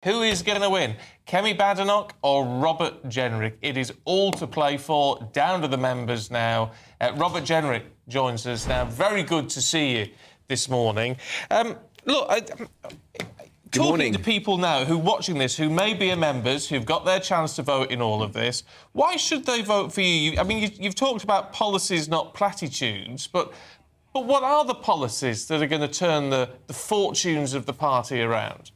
Who is going to win, Kemi Badenoch or Robert Jenrick? It is all to play for, down to the members now. Robert Jenrick joins us now. Very good to see you this morning. Talking to people now who are watching this, who maybe are members, who've got their chance to vote in all of this, why should they vote for you? I mean, you've talked about policies, not platitudes, but what are the policies that are going to turn the fortunes of the party around?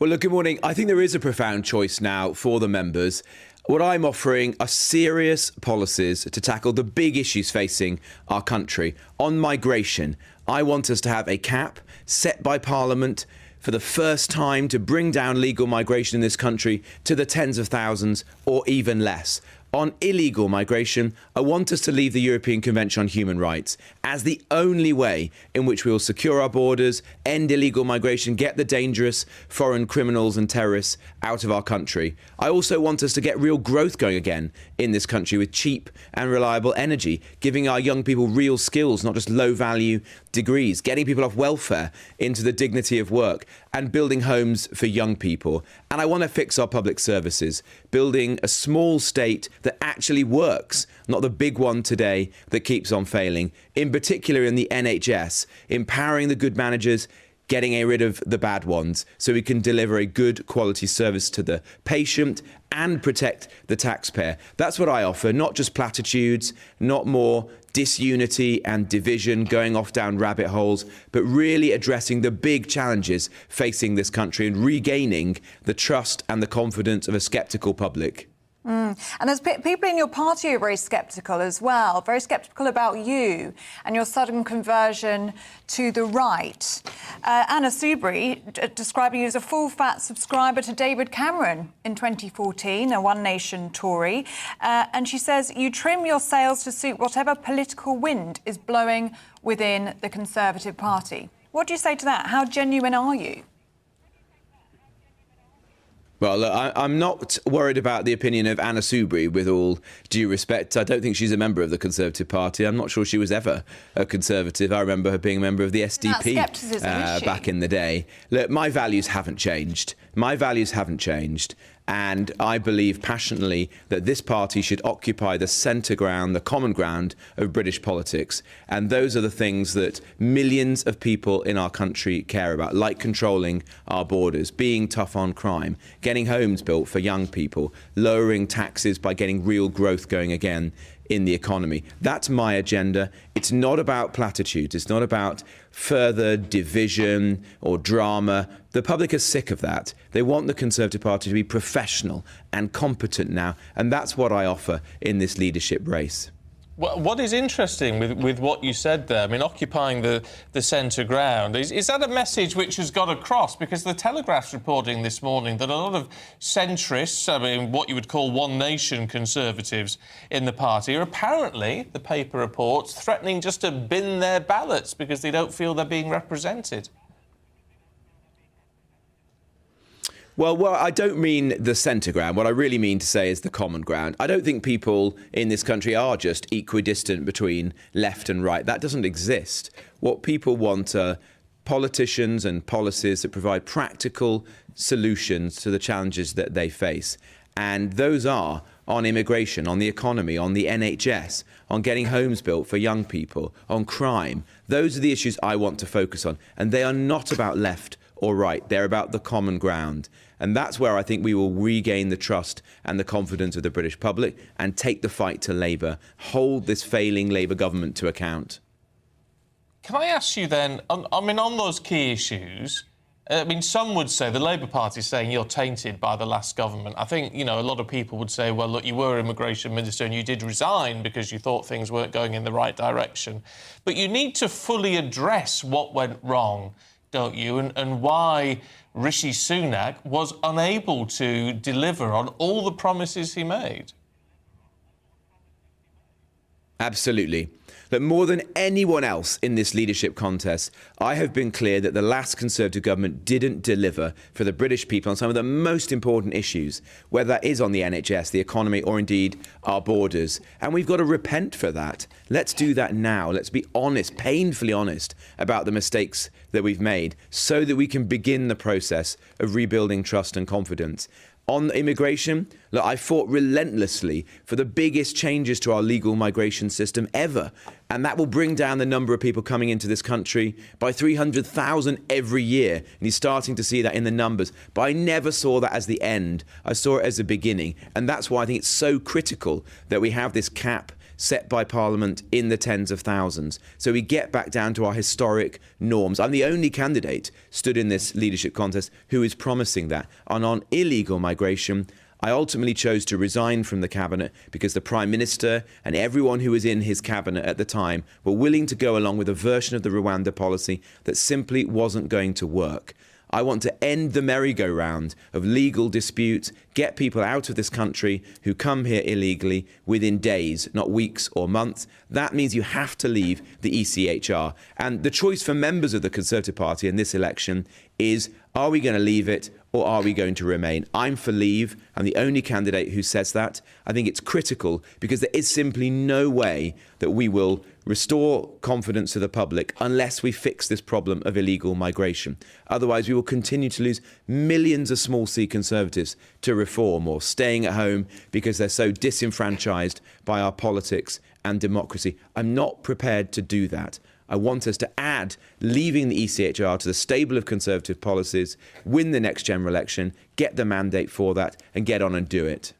Well, look, good morning. I think there is a profound choice now for the members. What I'm offering are serious policies to tackle the big issues facing our country. On migration, I want us to have a cap set by Parliament for the first time to bring down legal migration in this country to the tens of thousands or even less. On illegal migration, I want us to leave the European Convention on Human Rights as the only way in which we will secure our borders, end illegal migration, get the dangerous foreign criminals and terrorists out of our country. I also want us to get real growth going again in this country with cheap and reliable energy, giving our young people real skills, not just low-value degrees, getting people off welfare into the dignity of work, and building homes for young people. And I want to fix our public services, building a small state that actually works, not the big one today that keeps on failing, in particular in the NHS, empowering the good managers, getting rid of the bad ones so we can deliver a good quality service to the patient and protect the taxpayer. That's what I offer, not just platitudes, not more disunity and division going off down rabbit holes, but really addressing the big challenges facing this country and regaining the trust and the confidence of a sceptical public. And there's people in your party who are very sceptical as well, very sceptical about you and your sudden conversion to the right. Anna Soubry describing you as a full-fat subscriber to David Cameron in 2014, a One Nation Tory. And she says you trim your sails to suit whatever political wind is blowing within the Conservative Party. What do you say to that? How genuine are you? Well, look, I'm not worried about the opinion of Anna Soubry, with all due respect. I don't think she's a member of the Conservative Party. I'm not sure she was ever a Conservative. I remember her being a member of the SDP back in the day. Look, my values haven't changed. My values haven't changed. And I believe passionately that this party should occupy the centre ground, the common ground of British politics. And those are the things that millions of people in our country care about, like controlling our borders, being tough on crime, getting homes built for young people, lowering taxes by getting real growth going again in the economy. That's my agenda. It's not about platitudes. It's not about further division or drama. The public is sick of that. They want the Conservative Party to be professional and competent now, and that's what I offer in this leadership race. Well, what is interesting with what you said there, I mean, occupying the centre ground, is that a message which has got across? Because the Telegraph's reporting this morning that a lot of centrists, I mean, what you would call One Nation Conservatives in the party, are apparently, the paper reports, threatening just to bin their ballots because they don't feel they're being represented. Well, I don't mean the centre ground. What I really mean to say is the common ground. I don't think people in this country are just equidistant between left and right. That doesn't exist. What people want are politicians and policies that provide practical solutions to the challenges that they face. And those are on immigration, on the economy, on the NHS, on getting homes built for young people, on crime. Those are the issues I want to focus on. And they are not about left or right. They're about the common ground. And that's where I think we will regain the trust and the confidence of the British public and take the fight to Labour, hold this failing Labour government to account. Can I ask you then, on those key issues, I mean, some would say, the Labour Party is saying you're tainted by the last government. I think, you know, a lot of people would say, well, look, you were Immigration Minister and you did resign because you thought things weren't going in the right direction. But you need to fully address what went wrong, don't you, and why Rishi Sunak was unable to deliver on all the promises he made. Absolutely. But more than anyone else in this leadership contest, I have been clear that the last Conservative government didn't deliver for the British people on some of the most important issues, whether that is on the NHS, the economy, or indeed our borders. And we've got to repent for that. Let's do that now. Let's be honest, painfully honest, about the mistakes that we've made so that we can begin the process of rebuilding trust and confidence. On immigration, look, I fought relentlessly for the biggest changes to our legal migration system ever. And that will bring down the number of people coming into this country by 300,000 every year. And you're starting to see that in the numbers. But I never saw that as the end. I saw it as the beginning. And that's why I think it's so critical that we have this cap set by Parliament in the tens of thousands. So we get back down to our historic norms. I'm the only candidate stood in this leadership contest who is promising that. And on illegal migration, I ultimately chose to resign from the cabinet because the Prime Minister and everyone who was in his cabinet at the time were willing to go along with a version of the Rwanda policy that simply wasn't going to work. I want to end the merry-go-round of legal disputes, get people out of this country who come here illegally within days, not weeks or months. That means you have to leave the ECHR. And the choice for members of the Conservative Party in this election is, are we going to leave it or are we going to remain? I'm for leave. I'm the only candidate who says that. I think it's critical because there is simply no way that we will restore confidence to the public unless we fix this problem of illegal migration. Otherwise, we will continue to lose millions of small C Conservatives to reform or staying at home because they're so disenfranchised by our politics and democracy. I'm not prepared to do that. I want us to add leaving the ECHR to the stable of Conservative policies, win the next general election, get the mandate for that and get on and do it.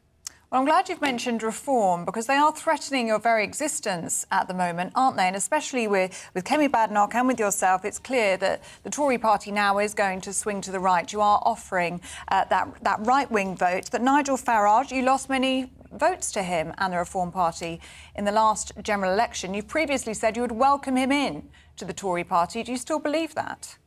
Well, I'm glad you've mentioned reform because they are threatening your very existence at the moment, aren't they? And especially with Kemi Badenoch and with yourself, it's clear that the Tory party now is going to swing to the right. You are offering that right-wing vote. That Nigel Farage, you lost many votes to him and the Reform Party in the last general election. You've previously said you would welcome him in to the Tory party. Do you still believe that?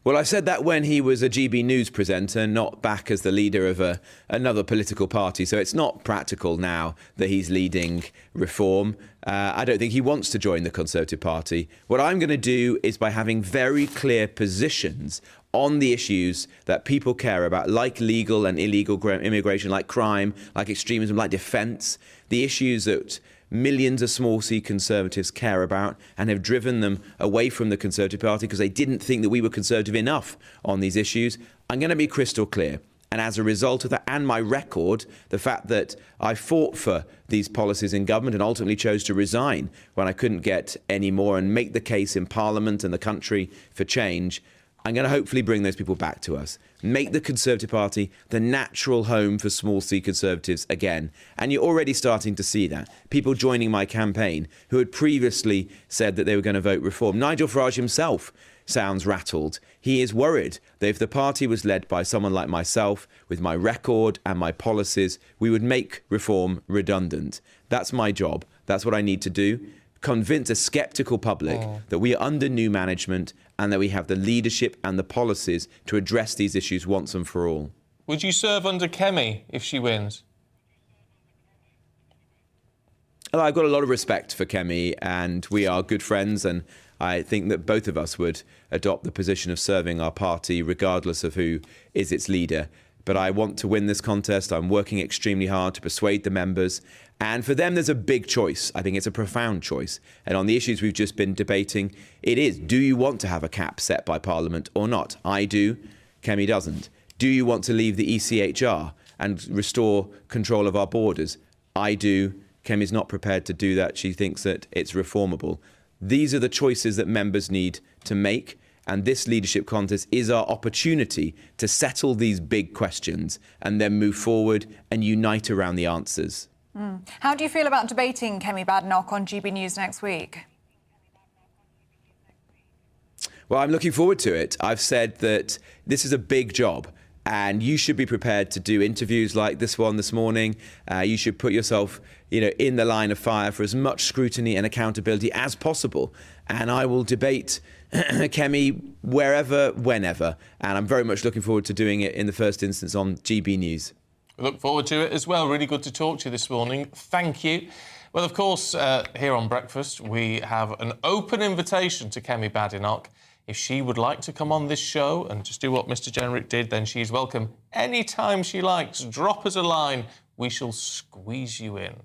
Well, I said that when he was a GB News presenter, not back as the leader of another political party. So it's not practical now that he's leading Reform. I don't think he wants to join the Conservative Party. What I'm going to do is by having very clear positions on the issues that people care about, like legal and illegal immigration, like crime, like extremism, like defence, the issues that millions of small C Conservatives care about and have driven them away from the Conservative Party because they didn't think that we were Conservative enough on these issues. I'm going to be crystal clear. And as a result of that and my record, the fact that I fought for these policies in government and ultimately chose to resign when I couldn't get any more and make the case in Parliament and the country for change, I'm going to hopefully bring those people back to us. Make the Conservative Party the natural home for small C Conservatives again. And you're already starting to see that. People joining my campaign who had previously said that they were going to vote Reform. Nigel Farage himself sounds rattled. He is worried that if the party was led by someone like myself, with my record and my policies, we would make Reform redundant. That's my job. That's what I need to do. Convince a sceptical public that we are under new management and that we have the leadership and the policies to address these issues once and for all. Would you serve under Kemi if she wins? Well, I've got a lot of respect for Kemi and we are good friends, and I think that both of us would adopt the position of serving our party regardless of who is its leader. But I want to win this contest. I'm working extremely hard to persuade the members. And for them, there's a big choice. I think it's a profound choice. And on the issues we've just been debating, it is, do you want to have a cap set by Parliament or not? I do. Kemi doesn't. Do you want to leave the ECHR and restore control of our borders? I do. Kemi's not prepared to do that. She thinks that it's reformable. These are the choices that members need to make. And this leadership contest is our opportunity to settle these big questions and then move forward and unite around the answers. How do you feel about debating Kemi Badenoch on GB News next week? Well, I'm looking forward to it. I've said that this is a big job and you should be prepared to do interviews like this one this morning. You should put yourself, in the line of fire for as much scrutiny and accountability as possible. And I will debate Kemi wherever, whenever. And I'm very much looking forward to doing it in the first instance on GB News. We look forward to it as well. Really good to talk to you this morning. Thank you. Well, of course, here on Breakfast, we have an open invitation to Kemi Badenoch. If she would like to come on this show and just do what Mr. Jenrick did, then she's welcome anytime she likes. Drop us a line. We shall squeeze you in.